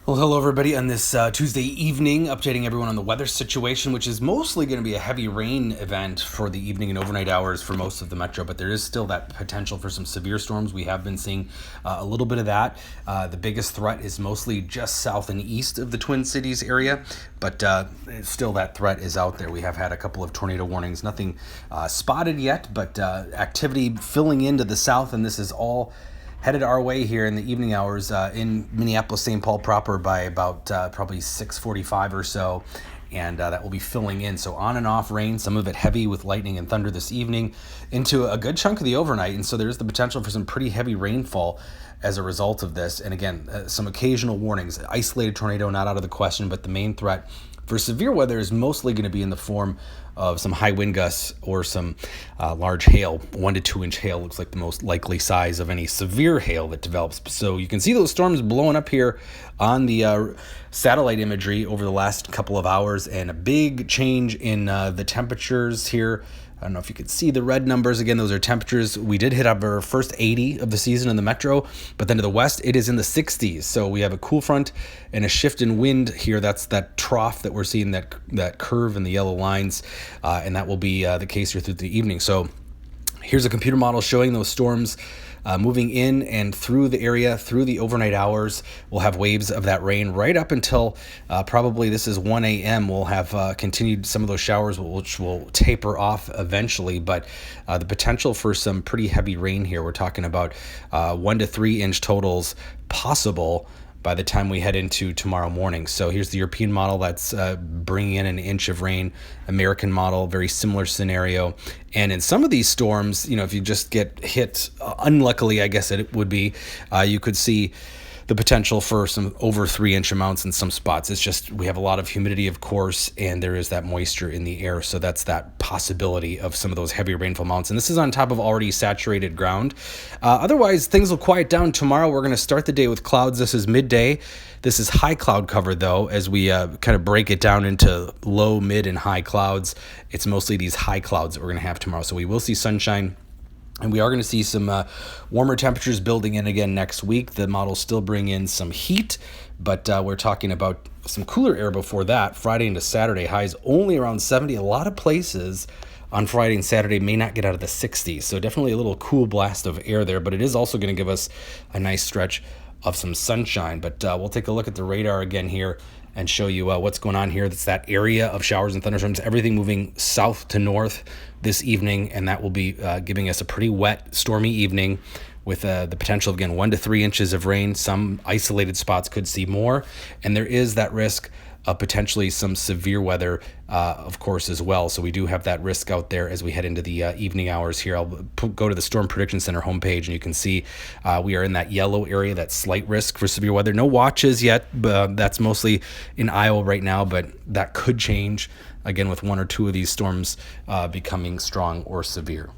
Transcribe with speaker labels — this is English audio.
Speaker 1: Well, hello everybody on this Tuesday evening, updating everyone on the weather situation, which is mostly going to be a heavy rain event for the evening and overnight hours for most of the metro, but there is still that potential for some severe storms. We have been seeing a little bit of that. The biggest threat is mostly just south and east of the Twin Cities area, but still that threat is out there. We have had a couple of tornado warnings, nothing spotted yet, but activity filling into the south, and this is all headed our way here in the evening hours in Minneapolis, St. Paul proper by about probably 6:45 or so, and that will be filling in. So on and off rain, some of it heavy with lightning and thunder this evening into a good chunk of the overnight, and so there's the potential for some pretty heavy rainfall as a result of this. And again, some occasional warnings. Isolated tornado not out of the question, but the main threat for severe weather is mostly going to be in the form of some high wind gusts or some large hail. 1 to 2 inch hail looks like the most likely size of any severe hail that develops. So you can see those storms blowing up here on the satellite imagery over the last couple of hours, and a big change in the temperatures here. I don't know if you could see the red numbers. Again, those are temperatures. We did hit up our first 80 of the season in the metro, but then to the west, it is in the 60s. So we have a cool front and a shift in wind here. That's that trough that we're seeing, that curve in the yellow lines, and that will be the case here through the evening. So here's a computer model showing those storms moving in and through the area through the overnight hours. We'll have waves of that rain right up until probably this is 1 a.m. We'll have continued some of those showers, which will taper off eventually, but the potential for some pretty heavy rain here. We're talking about 1 to 3 inch totals possible by the time we head into tomorrow morning. So here's the European model that's bringing in an inch of rain. American model, very similar scenario. And in some of these storms, if you just get hit, unluckily, I guess it would be, you could see the potential for some over 3 inch amounts in some spots. It's just, we have a lot of humidity, of course, and there is that moisture in the air. So that's that possibility of some of those heavier rainfall amounts. And this is on top of already saturated ground. Otherwise, things will quiet down tomorrow. We're going to start the day with clouds. This is midday. This is high cloud cover, though, as we kind of break it down into low, mid, and high clouds. It's mostly these high clouds that we're going to have tomorrow. So we will see sunshine. And we are going to see some warmer temperatures building in again next week. The models still bring in some heat, but we're talking about some cooler air before that. Friday into Saturday, highs only around 70. A lot of places on Friday and Saturday may not get out of the 60s. So definitely a little cool blast of air there, but it is also going to give us a nice stretch of some sunshine. But we'll take a look at the radar again here and show you what's going on here. That's that area of showers and thunderstorms, everything moving south to north this evening, and that will be giving us a pretty wet, stormy evening with the potential of, again, 1 to 3 inches of rain. Some isolated spots could see more, and there is that risk of potentially some severe weather, of course, as well. So we do have that risk out there as we head into the evening hours here. I'll go to the Storm Prediction Center homepage, and you can see we are in that yellow area, that slight risk for severe weather. No watches yet, but that's mostly in Iowa right now, but that could change, again, with 1 or 2 of these storms becoming strong or severe.